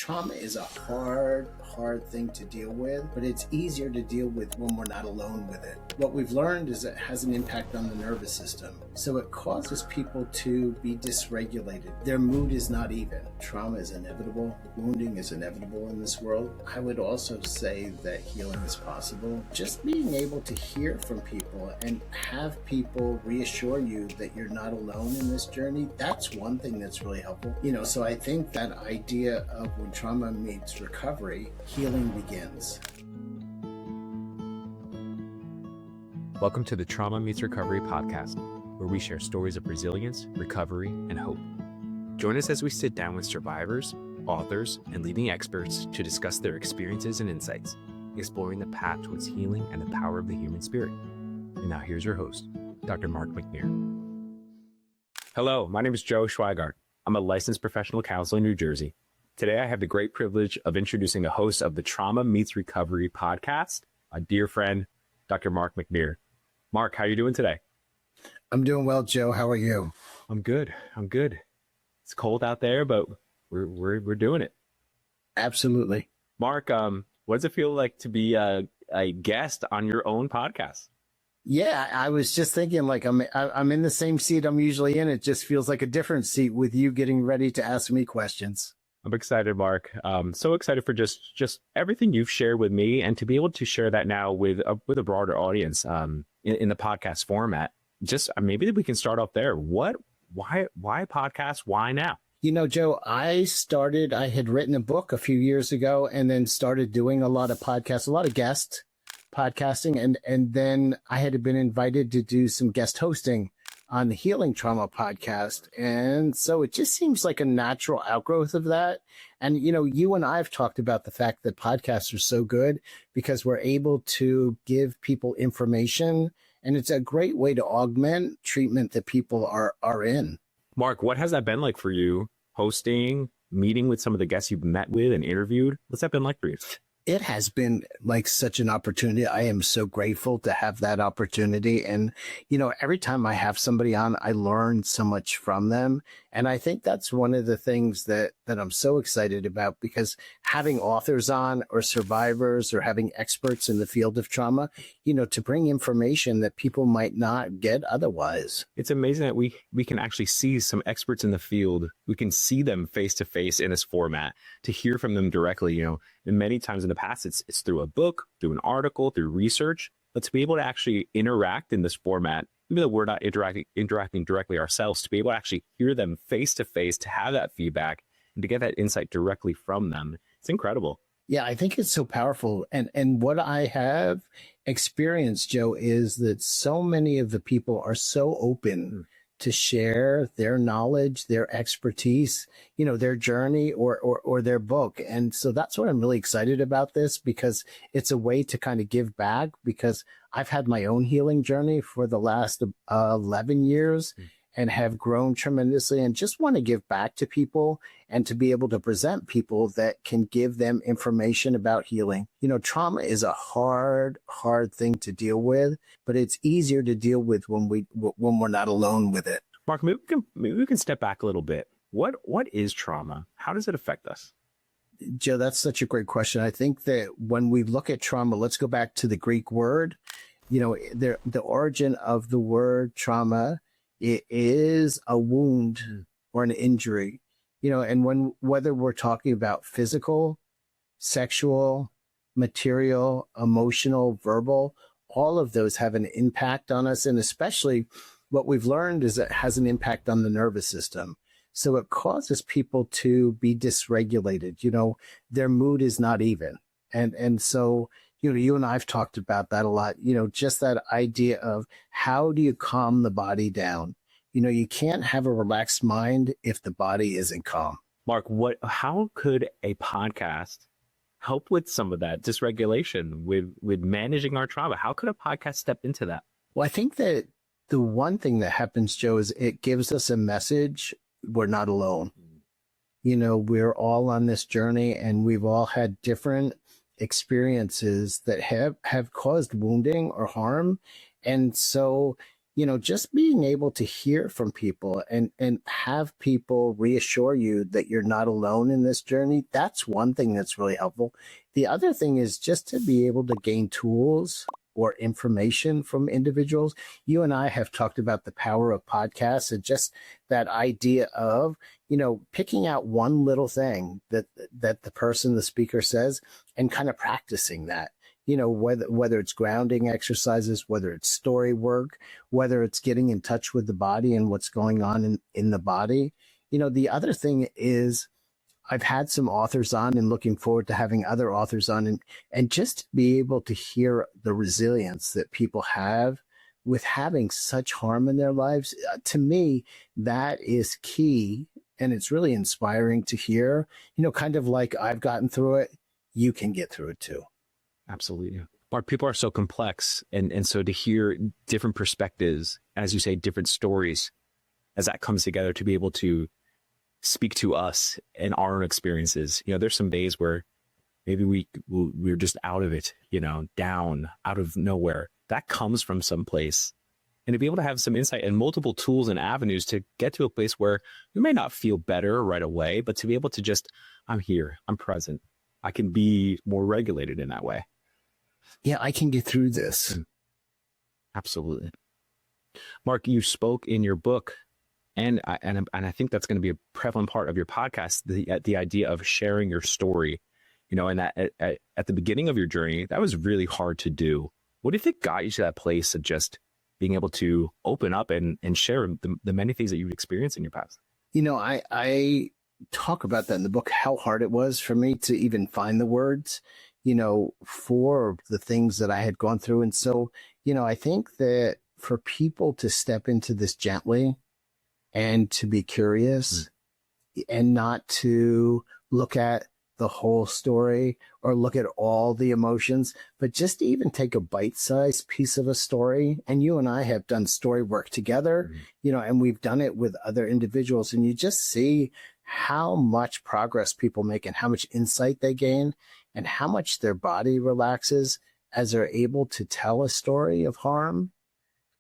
trauma is a hard thing to deal with, but it's easier to deal with when we're not alone with it. What we've learned is it has an impact on the nervous system. So it causes people to be dysregulated. Their mood is not even. Trauma is inevitable. Wounding is inevitable in this world. I would also say that healing is possible. Just being able to hear from people and have people reassure you that you're not alone in this journey, that's one thing that's really helpful. So I think that idea of when trauma meets recovery, healing begins. Welcome to the Trauma Meets Recovery podcast, where we share stories of resilience, recovery, and hope. Join us as we sit down with survivors, authors, and leading experts to discuss their experiences and insights, exploring the path towards healing and the power of the human spirit. And now here's your host, Dr. Mark McNear. Hello, my name is Joe Schweighardt. I'm a licensed professional counselor in New Jersey. Today, I have the great privilege of introducing the host of the Trauma Meets Recovery podcast, my dear friend, Dr. Mark McNear. Mark, how are you doing today? I'm doing well, Joe. How are you? I'm good. It's cold out there, but we're doing it. Absolutely. Mark, what does it feel like to be a guest on your own podcast? Yeah, I was just thinking, like, I'm in the same seat I'm usually in. It just feels like a different seat with you getting ready to ask me questions. I'm excited, Mark. So excited for just everything you've shared with me, and to be able to share that now with a broader audience in the podcast format. Just maybe we can start off there. Why podcast? Why now? Joe, I had written a book a few years ago and then started doing a lot of podcasts, a lot of guest podcasting. And then I had been invited to do some guest hosting on the Healing Trauma podcast. And so it just seems like a natural outgrowth of that. And, you and I have talked about the fact that podcasts are so good because we're able to give people information, and it's a great way to augment treatment that people are in. Mark, what has that been like for you, hosting, meeting with some of the guests you've met with and interviewed? What's that been like for you? It has been like such an opportunity. I am so grateful to have that opportunity. And, every time I have somebody on, I learn so much from them. And I think that's one of the things that I'm so excited about, because having authors on or survivors or having experts in the field of trauma, to bring information that people might not get otherwise. It's amazing that we can actually see some experts in the field. We can see them face to face in this format, to hear from them directly, and many times in the past, it's through a book, through an article, through research, but to be able to actually interact in this format, even though we're not interacting directly ourselves, to be able to actually hear them face to face, to have that feedback and to get that insight directly from them. It's incredible. Yeah, I think it's so powerful. And what I have experienced, Joe, is that so many of the people are so open to share their knowledge, their expertise, their journey or their book. And so that's what I'm really excited about this, because it's a way to kind of give back, because I've had my own healing journey for the last 11 years and have grown tremendously, and just want to give back to people and to be able to present people that can give them information about healing. Trauma is a hard thing to deal with, but it's easier to deal with when we're not alone with it. Mark, maybe we can step back a little bit. What is trauma? How does it affect us? Joe, that's such a great question. I think that when we look at trauma, let's go back to the Greek word. The origin of the word trauma, it is a wound or an injury, and whether we're talking about physical, sexual, material, emotional, verbal, all of those have an impact on us. And especially what we've learned is it has an impact on the nervous system. So it causes people to be dysregulated. Their mood is not even. And so, you and I have talked about that a lot, just that idea of how do you calm the body down? You can't have a relaxed mind if the body isn't calm. Mark, how could a podcast help with some of that dysregulation with managing our trauma? How could a podcast step into that? Well, I think that the one thing that happens, Joe, is it gives us a message. We're not alone. We're all on this journey, and we've all had different experiences that have caused wounding or harm. And so, just being able to hear from people and have people reassure you that you're not alone in this journey. That's one thing that's really helpful. The other thing is just to be able to gain tools or information from individuals. You and I have talked about the power of podcasts and just that idea of, picking out one little thing that the speaker says and kind of practicing that. Whether it's grounding exercises, whether it's story work, whether it's getting in touch with the body and what's going on in the body. The other thing is I've had some authors on and looking forward to having other authors on and just be able to hear the resilience that people have with having such harm in their lives. To me, that is key. And it's really inspiring to hear, kind of like I've gotten through it. You can get through it too. Absolutely. Mark, people are so complex. And so to hear different perspectives, as you say, different stories, as that comes together to be able to speak to us and our own experiences. There's some days where maybe we're just out of it, down, out of nowhere. That comes from some place. And to be able to have some insight and multiple tools and avenues to get to a place where we may not feel better right away, but to be able to just, I'm here, I'm present. I can be more regulated in that way. Yeah, I can get through this. Absolutely. Mark, you spoke in your book, and I think that's going to be a prevalent part of your podcast, the idea of sharing your story, and that at the beginning of your journey, that was really hard to do. What do you think got you to that place of just being able to open up and share the many things that you've experienced in your past? I talk about that in the book, how hard it was for me to even find the words, for the things that I had gone through. And so, I think that for people to step into this gently and to be curious and not to look at the whole story or look at all the emotions, but just to even take a bite-sized piece of a story. And you and I have done story work together, and we've done it with other individuals. And you just see how much progress people make and how much insight they gain and how much their body relaxes as they're able to tell a story of harm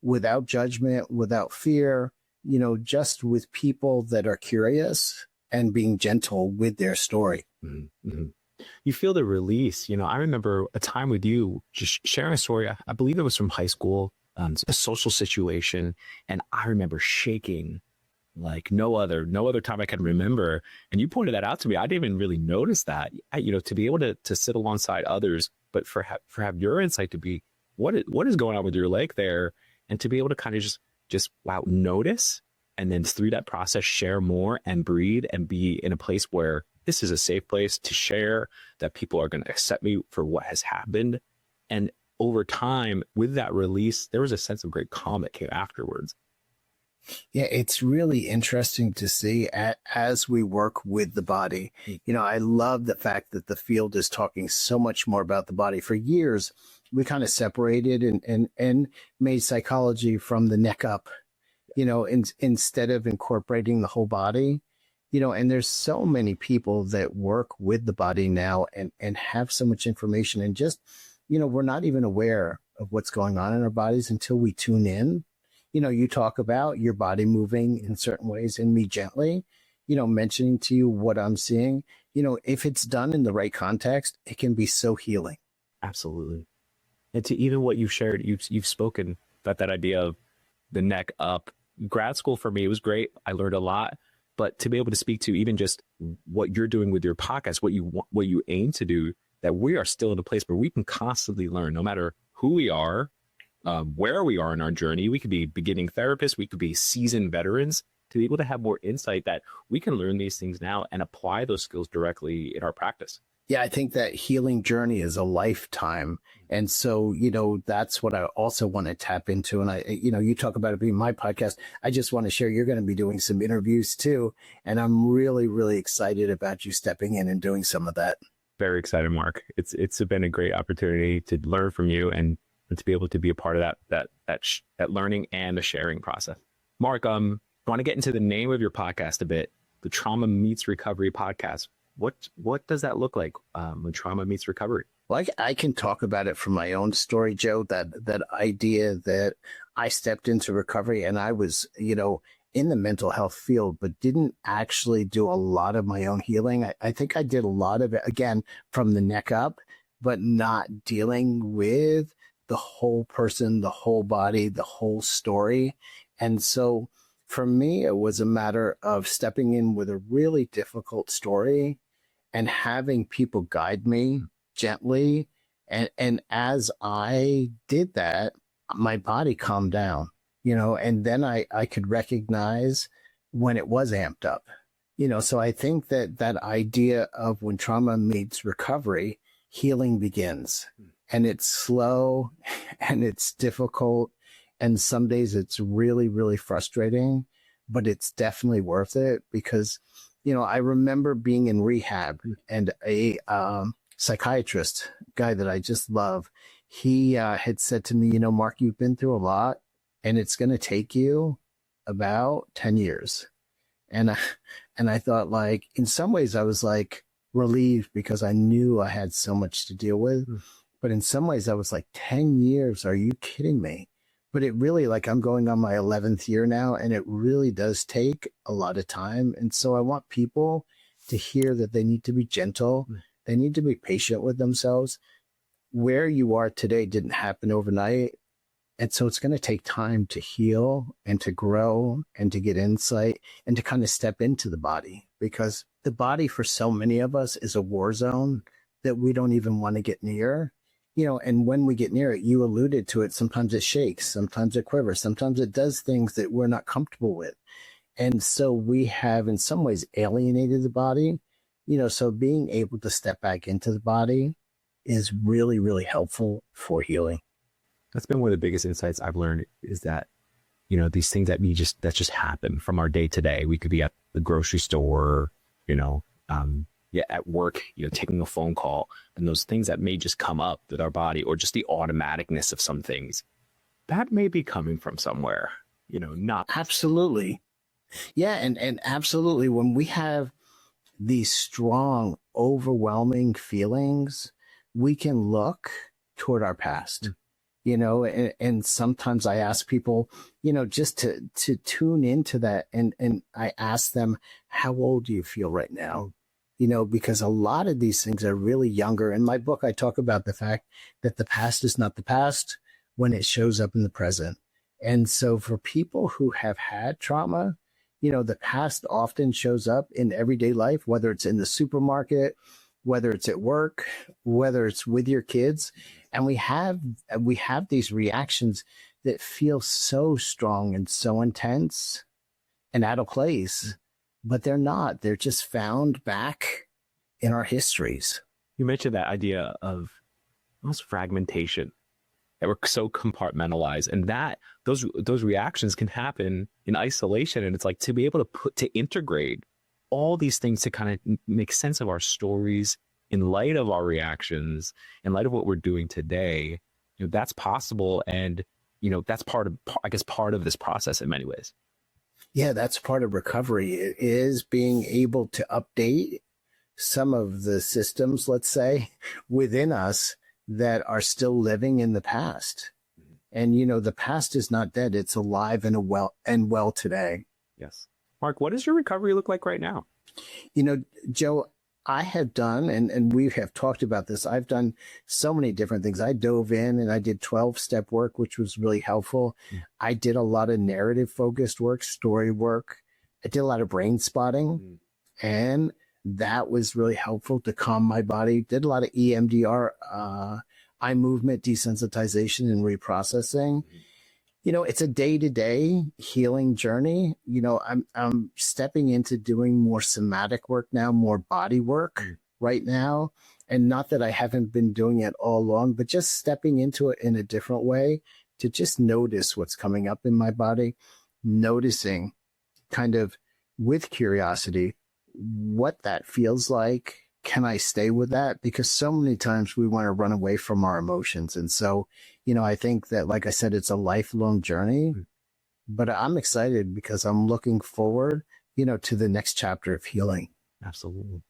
without judgment, without fear, just with people that are curious and being gentle with their story. Mm-hmm. You feel the release. I remember a time with you just sharing a story. I believe it was from high school, a social situation. And I remember shaking like no other time I can remember. And you pointed that out to me. I didn't even really notice that, to be able to sit alongside others, but for have your insight to be what is going on with your leg there, and to be able to kind of just notice, and then through that process share more and breathe and be in a place where this is a safe place to share, that people are going to accept me for what has happened. And over time, with that release, there was a sense of great calm that came afterwards. Yeah, it's really interesting to see as we work with the body. I love the fact that the field is talking so much more about the body. For years, we kind of separated and made psychology from the neck up, instead of incorporating the whole body, and there's so many people that work with the body now and have so much information and just, we're not even aware of what's going on in our bodies until we tune in. You talk about your body moving in certain ways and me gently, mentioning to you what I'm seeing, if it's done in the right context, it can be so healing. Absolutely. And to even what you've shared, you've spoken about that idea of the neck up. Grad school for me, it was great. I learned a lot, but to be able to speak to even just what you're doing with your podcast, what you aim to do, that we are still in a place where we can constantly learn, no matter who we are, where we are in our journey. We could be beginning therapists, we could be seasoned veterans, to be able to have more insight that we can learn these things now and apply those skills directly in our practice. Yeah, I think that healing journey is a lifetime. And so, that's what I also want to tap into. And you talk about it being my podcast. I just want to share, you're going to be doing some interviews too. And I'm really, really excited about you stepping in and doing some of that. Very excited, Mark. It's been a great opportunity to learn from you and to be able to be a part of that learning and the sharing process. Mark, I want to get into the name of your podcast a bit, the Trauma Meets Recovery podcast. What does that look like when trauma meets recovery? Well, I can talk about it from my own story, Joe, that idea that I stepped into recovery and I was, in the mental health field, but didn't actually do a lot of my own healing. I think I did a lot of it, again, from the neck up, but not dealing with the whole person, the whole body, the whole story. And so for me, it was a matter of stepping in with a really difficult story and having people guide me gently. And as I did that, my body calmed down, and then I could recognize when it was amped up, so I think that idea of when trauma meets recovery, healing begins, and it's slow and it's difficult. And some days it's really, really frustrating, but it's definitely worth it because, I remember being in rehab and a psychiatrist guy that I just love. He had said to me, Mark, you've been through a lot and it's going to take you about 10 years. And I thought, like, in some ways I was like relieved because I knew I had so much to deal with. But in some ways I was like, 10 years? Are you kidding me? But it really, like, I'm going on my 11th year now, and it really does take a lot of time. And so I want people to hear that they need to be gentle. They need to be patient with themselves. Where you are today didn't happen overnight. And so it's going to take time to heal and to grow and to get insight and to kind of step into the body, because the body for so many of us is a war zone that we don't even want to get near. And when we get near it, you alluded to it, sometimes it shakes, sometimes it quivers, sometimes it does things that we're not comfortable with. And so we have in some ways alienated the body, so being able to step back into the body is really, really helpful for healing. That's been one of the biggest insights I've learned is that, these things that just happen from our day to day. We could be at the grocery store, at work, taking a phone call, and those things that may just come up with our body, or just the automaticness of some things that may be coming from somewhere, not. Absolutely. Yeah. And absolutely. When we have these strong, overwhelming feelings, we can look toward our past, and sometimes I ask people, just to tune into that. And I ask them, how old do you feel right now? Because a lot of these things are really younger. In my book, I talk about the fact that the past is not the past when it shows up in the present. And so for people who have had trauma, the past often shows up in everyday life, whether it's in the supermarket, whether it's at work, whether it's with your kids. And we have these reactions that feel so strong and so intense and out of place. But they're not. They're just found back in our histories. You mentioned that idea of almost fragmentation, that we're so compartmentalized, and that those reactions can happen in isolation. And it's like to be able to integrate all these things to kind of make sense of our stories in light of our reactions, in light of what we're doing today. That's possible, and that's part of this process in many ways. Yeah, that's part of recovery. It is being able to update some of the systems, let's say, within us that are still living in the past. And, the past is not dead. It's alive and well today. Yes. Mark, what does your recovery look like right now? Joe, I have done, and we have talked about this, I've done so many different things. I dove in and I did 12-step work, which was really helpful. I did a lot of narrative-focused work, story work. I did a lot of brain spotting, and that was really helpful to calm my body. Did a lot of EMDR, eye movement desensitization and reprocessing. It's a day-to-day healing journey. I'm stepping into doing more somatic work now, more body work right now. And not that I haven't been doing it all along, but just stepping into it in a different way to just notice what's coming up in my body, noticing kind of with curiosity what that feels like. Can I stay with that? Because so many times we want to run away from our emotions. And so, I think that, like I said, it's a lifelong journey, but I'm excited because I'm looking forward, to the next chapter of healing. Absolutely.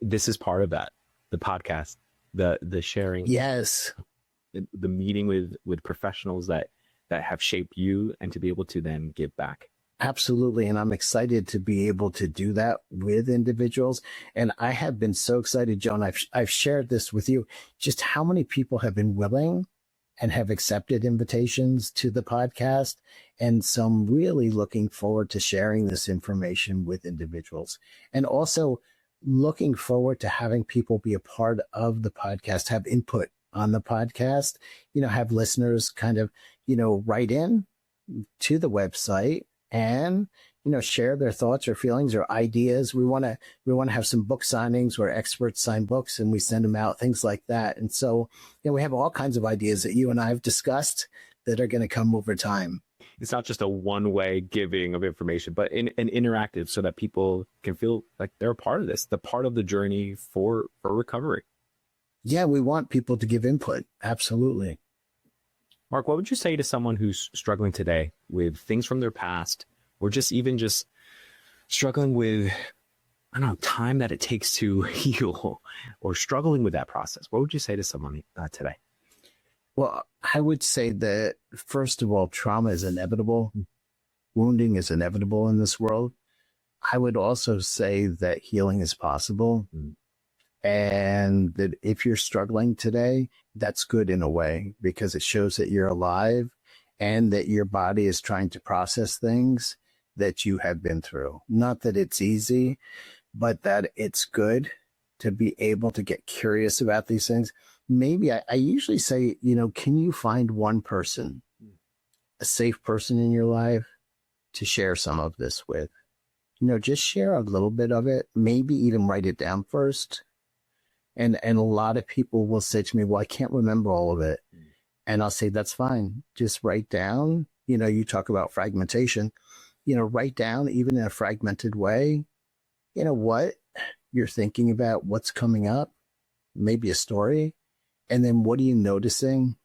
this is part of that. The podcast, the sharing, Yes. the meeting with professionals that have shaped you, and to be able to then give back. Absolutely. And I'm excited to be able to do that with individuals. And I have been so excited, Joan. I've shared this with you, just how many people have been willing and have accepted invitations to the podcast. And so I'm really looking forward to sharing this information with individuals, and also looking forward to having people be a part of the podcast, have input on the podcast, have listeners kind of, write in to the website and, share their thoughts or feelings or ideas. We want to have some book signings where experts sign books and we send them out, things like that. And so, we have all kinds of ideas that you and I have discussed that are going to come over time. It's not just a one-way giving of information, but an interactive, so that people can feel like they're a part of this, the part of the journey for recovery. Yeah, we want people to give input. Absolutely. Mark, what would you say to someone who's struggling today with things from their past, or just struggling with, I don't know, time that it takes to heal, or struggling with that process? What would you say to someone today? Well, I would say that, first of all, trauma is inevitable. Wounding is inevitable in this world. I would also say that healing is possible. And that if you're struggling today, that's good in a way, because it shows that you're alive and that your body is trying to process things that you have been through. Not that it's easy, but that it's good to be able to get curious about these things. Maybe I usually say, can you find one person, a safe person in your life to share some of this with? Just share a little bit of it, maybe even write it down first. And a lot of people will say to me, well, I can't remember all of it. And I'll say, that's fine. Just write down, you talk about fragmentation, write down, even in a fragmented way, what you're thinking about, what's coming up, maybe a story. And then what are you noticing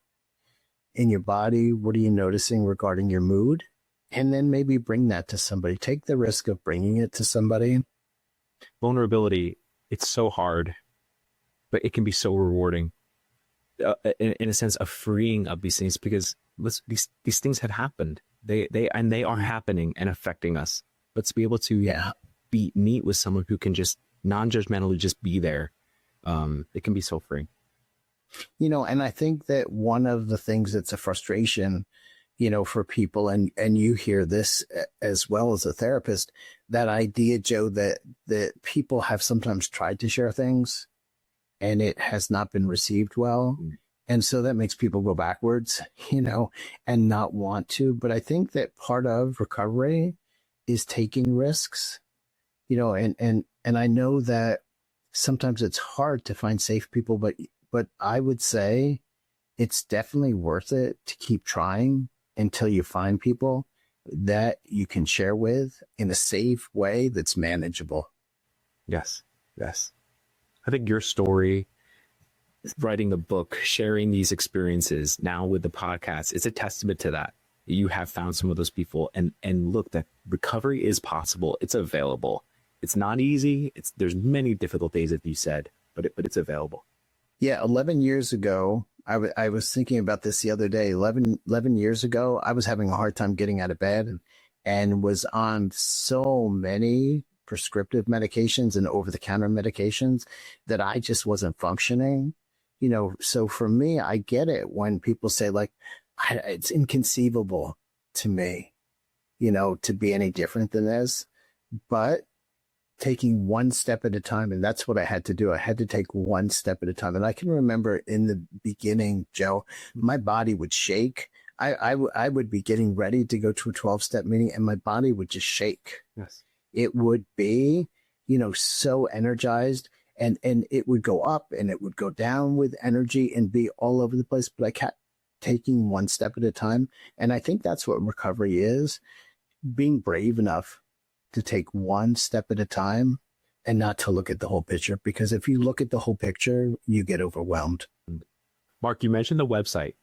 in your body? What are you noticing regarding your mood? And then maybe bring that to somebody. Take the risk of bringing it to somebody. Vulnerability, it's so hard, but it can be so rewarding, in a sense of freeing of these things, because these things had happened. They are happening and affecting us. But to be able to meet with someone who can just non-judgmentally just be there, it can be so freeing. And I think that one of the things that's a frustration, for people, and you hear this as well as a therapist, that idea, Joe, that people have sometimes tried to share things and it has not been received well. And so that makes people go backwards, and not want to. But I think that part of recovery is taking risks, and I know that sometimes it's hard to find safe people, but I would say it's definitely worth it to keep trying until you find people that you can share with in a safe way that's manageable. Yes. I think your story, writing the book, sharing these experiences now with the podcast, it's a testament to that. You have found some of those people, and look, that recovery is possible. It's available. It's not easy. There's many difficult days, as you said, but it's available. Yeah. 11 years ago, I was thinking about this the other day. 11 years ago, I was having a hard time getting out of bed and was on so many prescriptive medications and over-the-counter medications that I just wasn't functioning. So for me, I get it when people say, like, it's inconceivable to me, to be any different than this, but taking one step at a time. And that's what I had to do. I had to take one step at a time. And I can remember in the beginning, Joe, my body would shake. I would be getting ready to go to a 12-step meeting and my body would just shake. Yes. It would be, so energized, and it would go up and it would go down with energy and be all over the place. But I kept taking one step at a time. And I think that's what recovery is, being brave enough to take one step at a time and not to look at the whole picture. Because if you look at the whole picture, you get overwhelmed. Mark, you mentioned the website.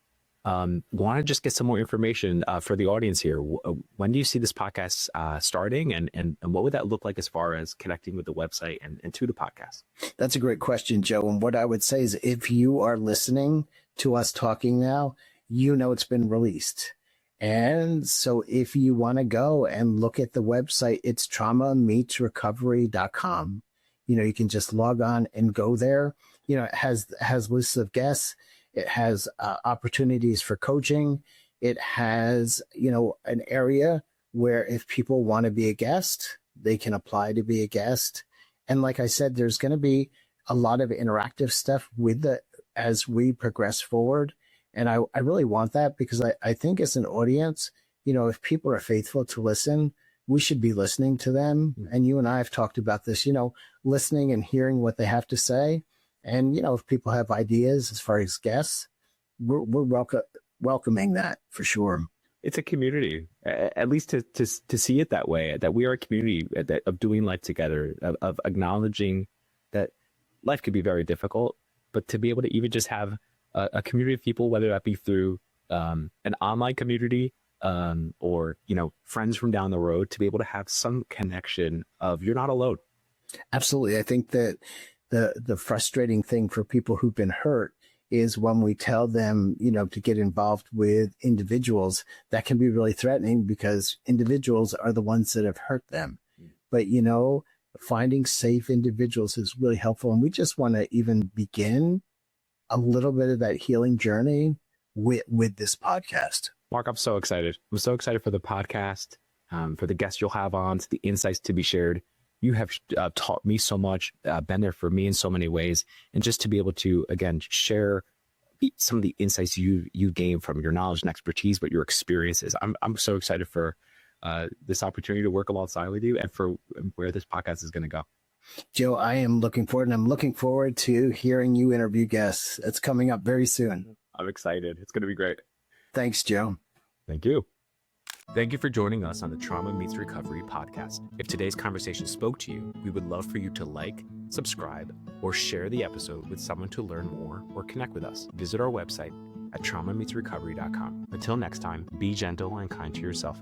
Want to just get some more information for the audience here. When do you see this podcast starting, and what would that look like as far as connecting with the website and to the podcast? That's a great question, Joe. And what I would say is if you are listening to us talking now, you know it's been released. And so if you want to go and look at the website, it's traumameetsrecovery.com. You can just log on and go there. It has lists of guests. It has opportunities for coaching. It has, an area where if people want to be a guest, they can apply to be a guest. And like I said, there's going to be a lot of interactive stuff as we progress forward. And I really want that because I think as an audience, if people are faithful to listen, we should be listening to them. And you and I have talked about this, listening and hearing what they have to say. And, if people have ideas as far as guests, we're welcoming that for sure. It's a community, at least to see it that way, that we are a community of doing life together, of acknowledging that life could be very difficult, but to be able to even just have a community of people, whether that be through an online community or, friends from down the road, to be able to have some connection of you're not alone. Absolutely. I think that the frustrating thing for people who've been hurt is when we tell them, to get involved with individuals, that can be really threatening because individuals are the ones that have hurt them. But, finding safe individuals is really helpful. And we just want to even begin a little bit of that healing journey with this podcast. Mark, I'm so excited. I'm so excited for the podcast, for the guests you'll have on, the insights to be shared. You have taught me so much, been there for me in so many ways. And just to be able to, again, share some of the insights you gain from your knowledge and expertise, but your experiences. I'm so excited for this opportunity to work alongside with you and for where this podcast is going to go. Joe, I am looking forward, and I'm looking forward to hearing you interview guests. It's coming up very soon. I'm excited. It's going to be great. Thanks, Joe. Thank you. Thank you for joining us on the Trauma Meets Recovery podcast. If today's conversation spoke to you, we would love for you to like, subscribe, or share the episode with someone to learn more or connect with us. Visit our website at traumameetsrecovery.com. Until next time, be gentle and kind to yourself.